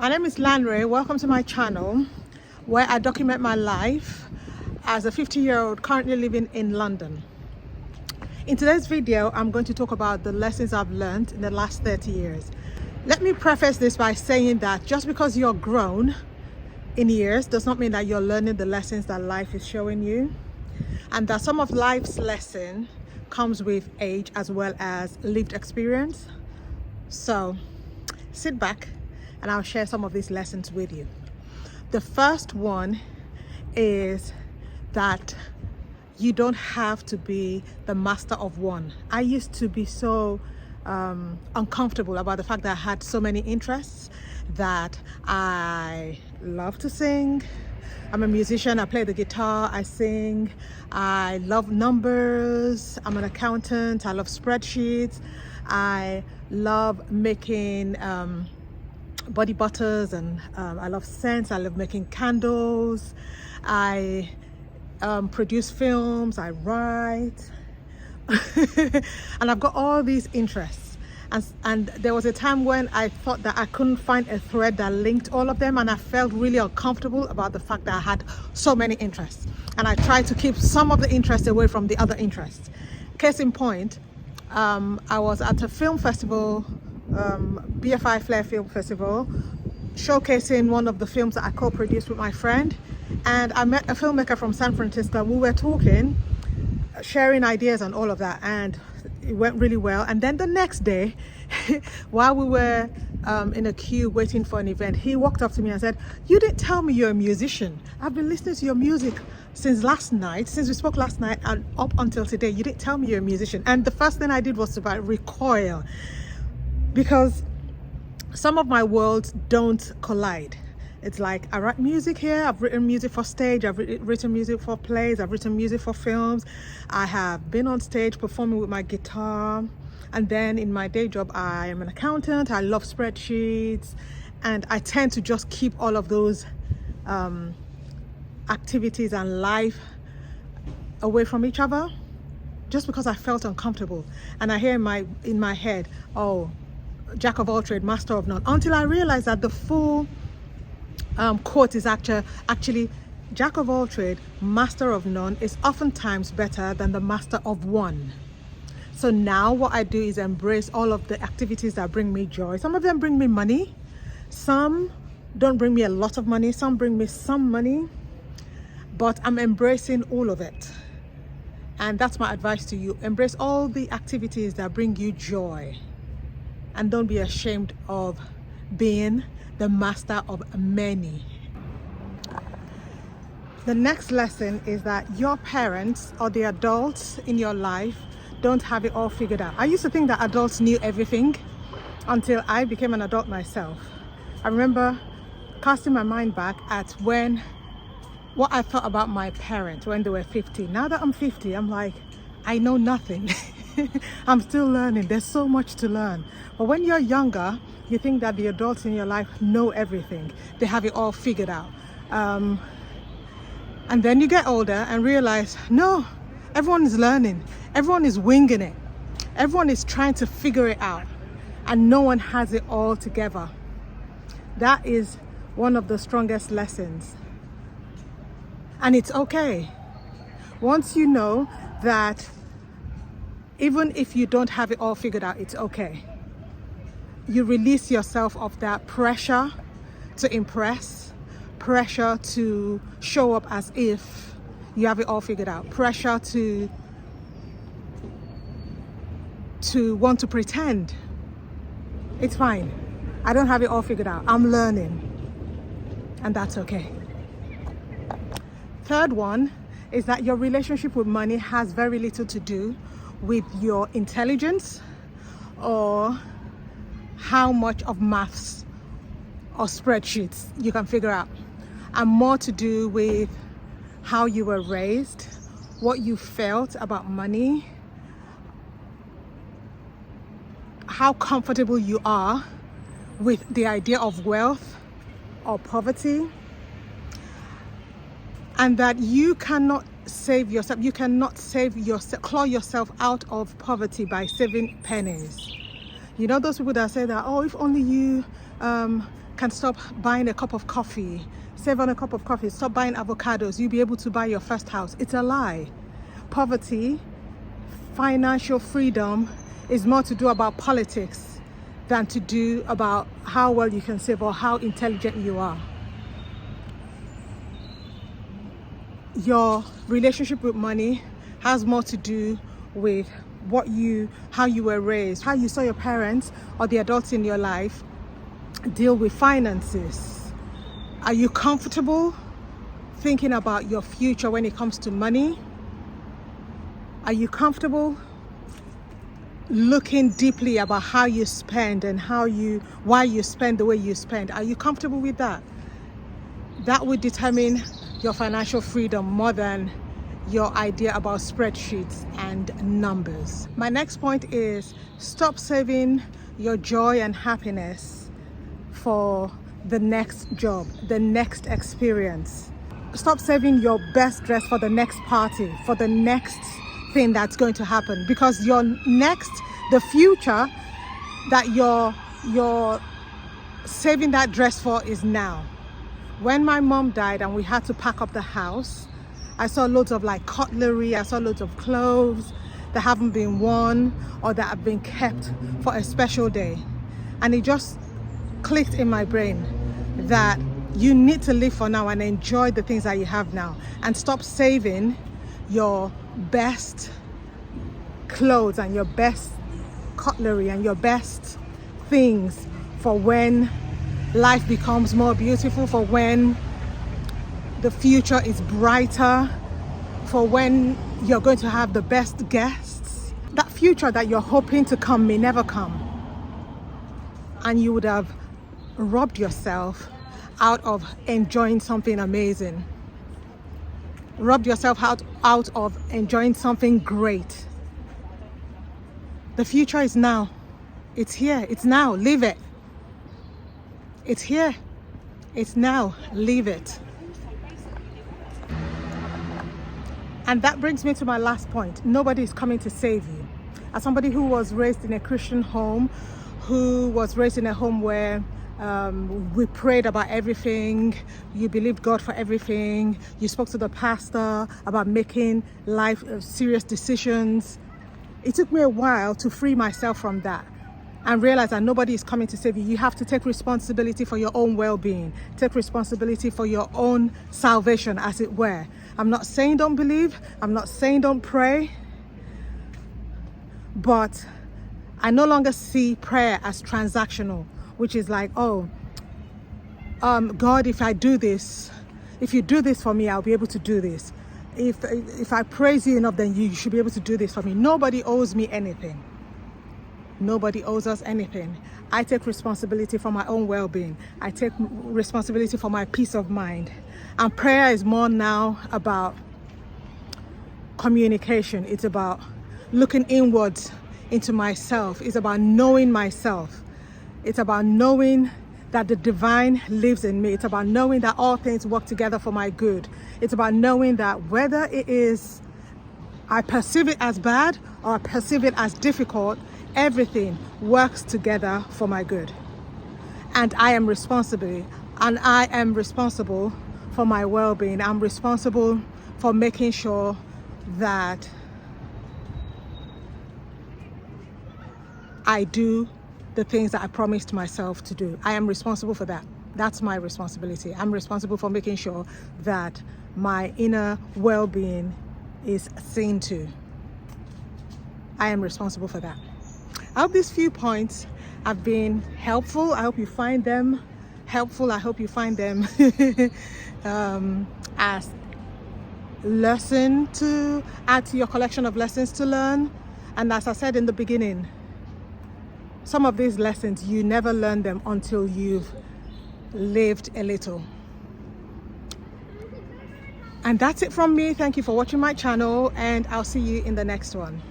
My name is Lanre. Welcome to my channel where I document my life as a 50-year-old currently living in London. In today's video, I'm going to talk about the lessons I've learned in the last 30 years. Let me preface this by saying that just because you're grown in years does not mean that you're learning the lessons that life is showing you, and that some of life's lesson comes with age as well as lived experience. So sit back and I'll share some of these lessons with you. The first one is that you don't have to be the master of one. I used to be so uncomfortable about the fact that I had so many interests, that I love to sing. I'm a musician, I play the guitar, I sing, I love numbers, I'm an accountant, I love spreadsheets, I love making body butters, and I love scents, I love making candles, I produce films, I write, and I've got all these interests. And there was a time when I thought that I couldn't find a thread that linked all of them, and I felt really uncomfortable about the fact that I had so many interests, and I tried to keep some of the interests away from the other interests. Case in point, I was at a film festival, BFI Flair Film Festival, showcasing one of the films that I co-produced with my friend, and I met a filmmaker from San Francisco. We were talking, sharing ideas and all of that, and it went really well. And then the next day, while we were in a queue waiting for an event, he walked up to me and said, "You didn't tell me you're a musician. I've been listening to your music since last night, since we spoke last night and up until today. You didn't tell me you're a musician." And the first thing I did was to recoil, because some of my worlds don't collide. It's like, I write music here, I've written music for stage, I've written music for plays, I've written music for films, I have been on stage performing with my guitar, and then in my day job I am an accountant, I love spreadsheets, and I tend to just keep all of those activities and life away from each other, just because I felt uncomfortable. And I hear in my head, oh, jack of all trades, master of none, until I realized that the full quote is actually jack of all trade, master of none is oftentimes better than the master of one. So now what I do is embrace all of the activities that bring me joy. Some of them bring me money, some don't bring me a lot of money, some bring me some money, but I'm embracing all of it. And that's my advice to you: embrace all the activities that bring you joy, and don't be ashamed of being the master of many. The next lesson is that your parents or the adults in your life don't have it all figured out. I used to think that adults knew everything until I became an adult myself. I remember casting my mind back at what I thought about my parents when they were 50. Now that I'm 50, I'm like, I know nothing. I'm still learning. There's so much to learn. But when you're younger, you think that the adults in your life know everything. They have it all figured out. And then you get older and realize, no, everyone is learning. Everyone is winging it. Everyone is trying to figure it out. And no one has it all together. That is one of the strongest lessons. And it's okay. Once you know that even if you don't have it all figured out, it's okay. You release yourself of that pressure to impress, pressure to show up as if you have it all figured out, pressure to want to pretend. It's fine. I don't have it all figured out. I'm learning, and that's okay. Third one is that your relationship with money has very little to do with your intelligence or how much of maths or spreadsheets you can figure out, and more to do with how you were raised, what you felt about money, how comfortable you are with the idea of wealth or poverty, and that you cannot save yourself, claw yourself out of poverty by saving pennies. You know those people that say that, oh, if only you can stop buying a cup of coffee, save on a cup of coffee, stop buying avocados, you'll be able to buy your first house. It's a lie. Poverty, financial freedom is more to do about politics than to do about how well you can save or how intelligent you are. Your relationship with money has more to do with how you were raised, how you saw your parents or the adults in your life deal with finances. Are you comfortable thinking about your future when it comes to money? Are you comfortable looking deeply about how you spend and why you spend the way you spend? Are you comfortable with that? That would determine your financial freedom more than your idea about spreadsheets and numbers. My next point is stop saving your joy and happiness for the next job, the next experience. Stop saving your best dress for the next party, for the next thing that's going to happen, because the future that you're saving that dress for is now. When my mom died and we had to pack up the house, I saw loads of like cutlery, I saw loads of clothes that haven't been worn or that have been kept for a special day. And it just clicked in my brain that you need to live for now and enjoy the things that you have now, and stop saving your best clothes and your best cutlery and your best things for when life becomes more beautiful, for when the future is brighter, for when you're going to have the best guests. That future that you're hoping to come may never come, and you would have robbed yourself out of enjoying something amazing, robbed yourself out of enjoying something great. The future is now. It's here. It's now. Live it. It's here. It's now. Leave it. And that brings me to my last point. Nobody is coming to save you. As somebody who was raised in a Christian home, who was raised in a home where we prayed about everything, you believed God for everything, you spoke to the pastor about making life serious decisions. It took me a while to free myself from that and realize that nobody is coming to save you. You have to take responsibility for your own well-being, take responsibility for your own salvation, as it were. I'm not saying don't believe, I'm not saying don't pray, but I no longer see prayer as transactional, which is like, oh, God, if I do this, if you do this for me, I'll be able to do this. If I praise you enough, then you should be able to do this for me. Nobody owes me anything. Nobody owes us anything. I take responsibility for my own well-being. I take responsibility for my peace of mind. And prayer is more now about communication. It's about looking inwards into myself. It's about knowing myself. It's about knowing that the divine lives in me. It's about knowing that all things work together for my good. It's about knowing that whether it is I perceive it as bad or I perceive it as difficult, everything works together for my good. And I am responsible for my well-being. I'm responsible for making sure that I do the things that I promised myself to do. I am responsible for that. That's my responsibility. I'm responsible for making sure that my inner well-being is seen to. I am responsible for that. I hope these few points have been helpful. I hope you find them helpful. I hope you find them as lesson to add to your collection of lessons to learn. And as I said in the beginning, some of these lessons, you never learn them until you've lived a little. And that's it from me. Thank you for watching my channel, and I'll see you in the next one.